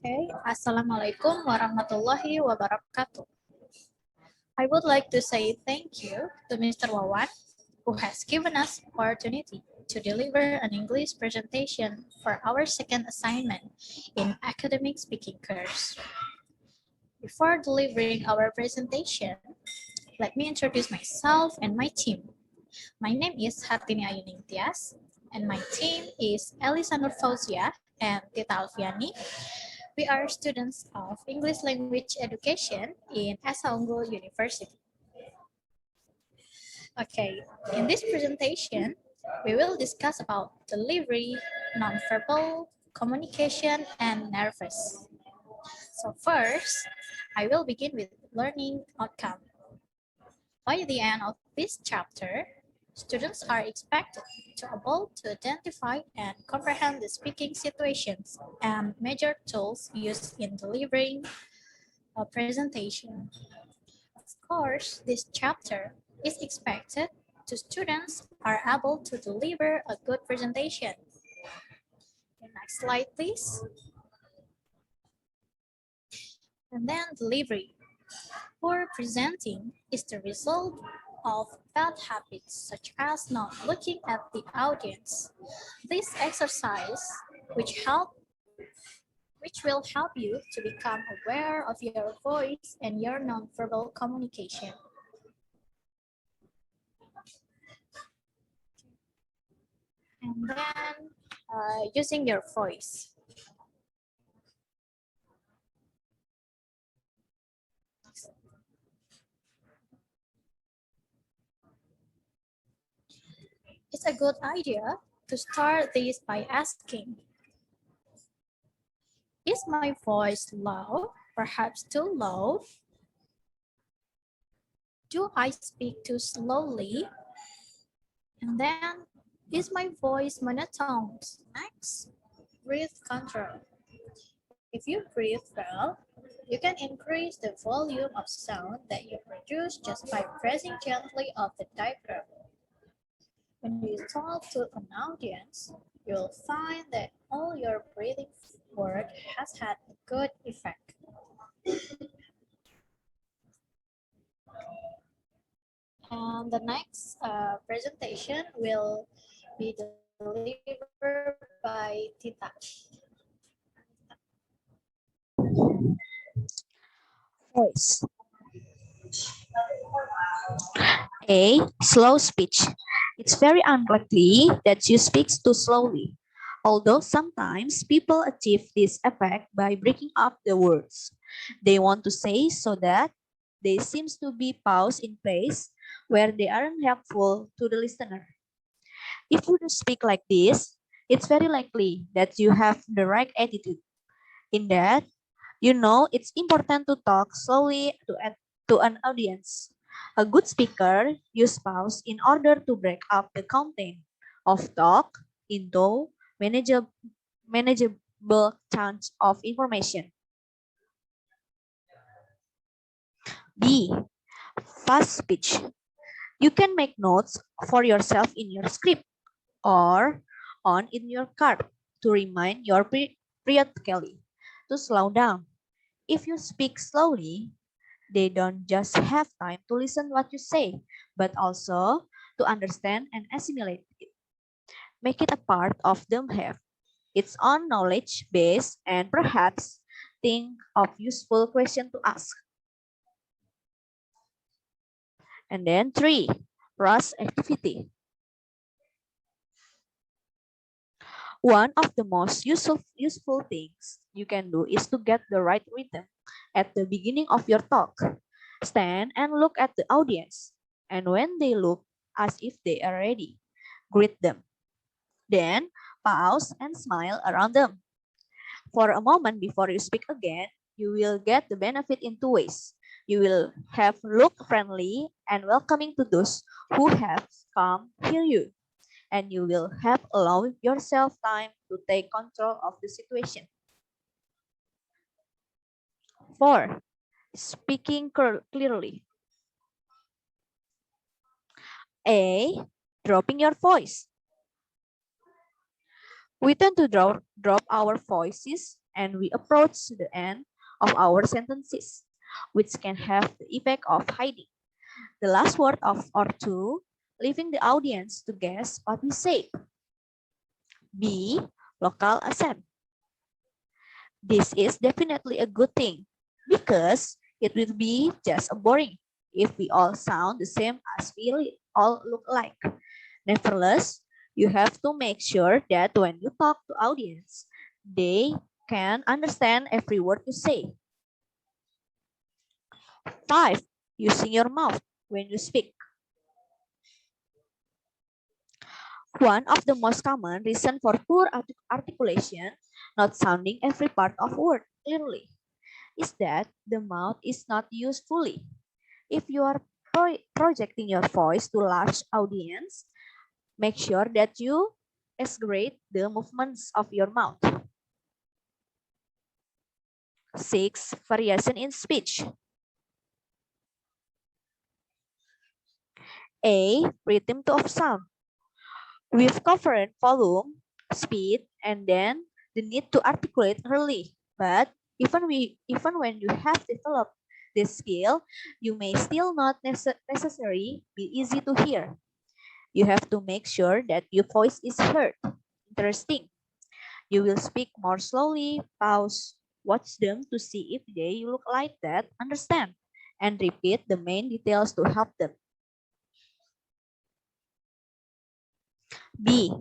Okay, Assalamualaikum warahmatullahi wabarakatuh. I would like to say thank you to Mr. Wawan, who has given us opportunity to deliver an English presentation for our second assignment in academic speaking course. Before delivering our presentation, let me introduce myself and my team. My name is Hartini Ayuning Tias, and my team is Elisa Nur Fauzia and Tita Alfiani. We are students of English Language Education in Esa Unggul University. Okay, in this presentation, we will discuss about delivery, nonverbal communication, and nervous. So first, I will begin with learning outcome. By the end of this chapter, students are expected to be able to identify and comprehend the speaking situations and major tools used in delivering a presentation. Of course, this chapter is expected to students are able to deliver a good presentation. The next slide, please. And then delivery. Poor presenting is the result of bad habits such as not looking at the audience. This exercise, which will help you to become aware of your voice and your nonverbal communication. And then using your voice. It's a good idea to start this by asking, is my voice low, perhaps too low? Do I speak too slowly? And then, is my voice monotone? Next, breath control. If you breathe well, you can increase the volume of sound that you produce just by pressing gently on the diaphragm. When you talk to an audience, you'll find that all your breathing work has had a good effect. And the next presentation will be delivered by Tita. Voice. A. Slow speech. It's very unlikely that you speak too slowly, although sometimes people achieve this effect by breaking up the words they want to say so that they seem to be paused in place where they aren't helpful to the listener. If you do speak like this, it's very likely that you have the right attitude. In that, you know it's important to talk slowly to an audience. A good speaker uses pause in order to break up the content of talk into manageable chunks of information. B. Fast speech. You can make notes for yourself in your script or on in your card to remind your periodically to slow down. If you speak slowly, they don't just have time to listen what you say, but also to understand and assimilate it. Make it a part of them have its own knowledge base and perhaps think of useful question to ask. And then 3, rush activity. One of the most useful things you can do is to get the right rhythm at the beginning of your talk. Stand and look at the audience, and when they look as if they are ready, greet them. Then pause and smile around them. For a moment before you speak again, you will get the benefit in two ways. You will have look friendly and welcoming to those who have come hear you, and you will have allowed yourself time to take control of the situation. 4. Speaking clearly. A. Dropping your voice. We tend to drop our voices and we approach the end of our sentences, which can have the effect of hiding the last word of or two, leaving the audience to guess what we say. B. Local accent. This is definitely a good thing because it will be just boring if we all sound the same as we all look like. Nevertheless, you have to make sure that when you talk to audience, they can understand every word you say. 5. Using your mouth when you speak. One of the most common reason for poor articulation, not sounding every part of word clearly, is that the mouth is not used fully. If you are projecting your voice to large audience, make sure that you exaggerate the movements of your mouth. 6. Variation in speech. A. Rhythm of sound. We've covered volume, speed, and then the need to articulate early. But even when you have developed this skill, you may still not necessarily be easy to hear. You have to make sure that your voice is heard. Interesting. You will speak more slowly, pause, watch them to see if they look like that, understand, and repeat the main details to help them. B.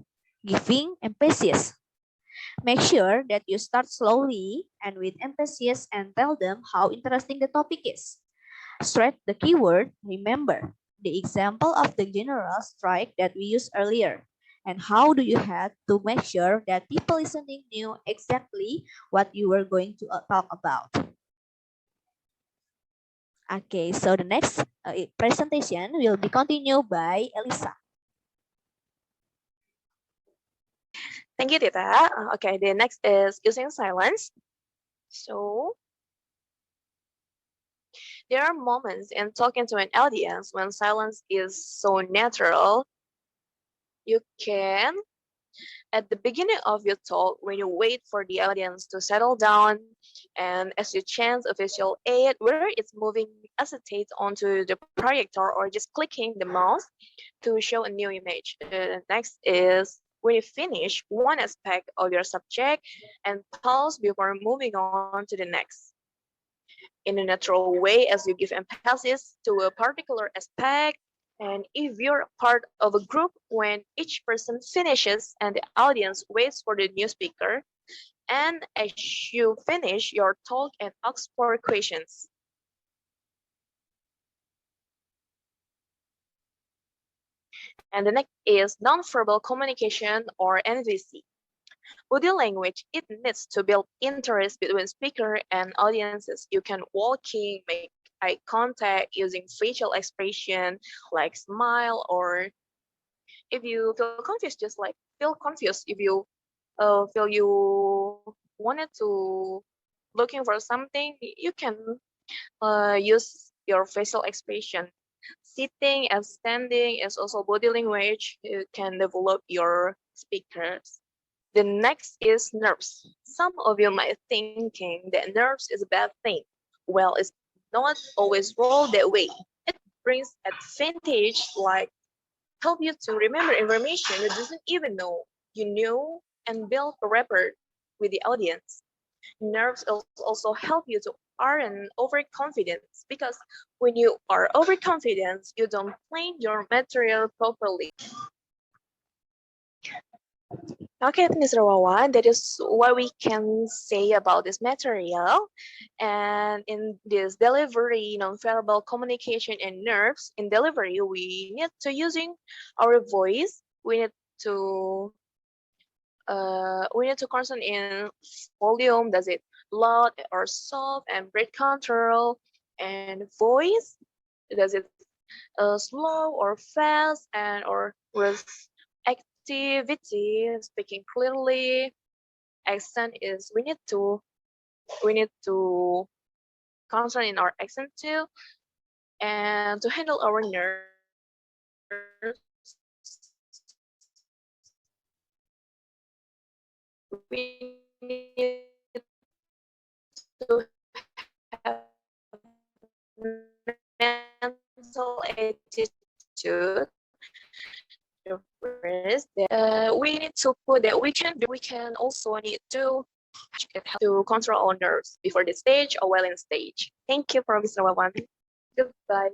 Giving emphasis. Make sure that you start slowly and with emphasis and tell them how interesting the topic is. Stress the keyword, remember, the example of the general strike that we used earlier. And how do you have to make sure that people listening knew exactly what you were going to talk about? Okay, so the next presentation will be continued by Elisa. Thank you, Tita. Okay, the next is using silence. So there are moments in talking to an audience when silence is so natural. You can, at the beginning of your talk, when you wait for the audience to settle down, and as you chance a visual aid, whether it's moving acetate onto the projector or just clicking the mouse to show a new image. Next is when you finish one aspect of your subject and pause before moving on to the next. In a natural way, as you give emphasis to a particular aspect, and if you're part of a group, when each person finishes and the audience waits for the new speaker, and as you finish your talk and ask for questions. And the next is nonverbal communication, or NVC. Body language, it needs to build interest between speaker and audiences. You can walking, make eye contact using facial expression like smile, or if you feel confused, just like feel confused. If you feel you wanted to looking for something, you can use your facial expression. Sitting and standing is also body language. You can develop your speakers. The next is nerves. Some of you might thinking that nerves is a bad thing. Well, it's not always well that way. It brings advantage like help you to remember information you doesn't even know you knew and build a rapport with the audience. Nerves also help you to earn overconfidence because when you are overconfident, you don't plan your material properly. Okay, Mr. Wawan, that is what we can say about this material. And in this delivery, nonverbal communication and nerves, in delivery, we need to using our voice. To we need to concern in volume. Does it loud or soft, and breath control, and voice? Does it slow or fast, and or with activity, speaking clearly. Accent is we need to concern in our accent too, and to handle our nerves, we need to have mental attitude. First, we need to put that we can also need to control our nerves before the stage or while in stage. Thank you for Mr. Wawan. Goodbye.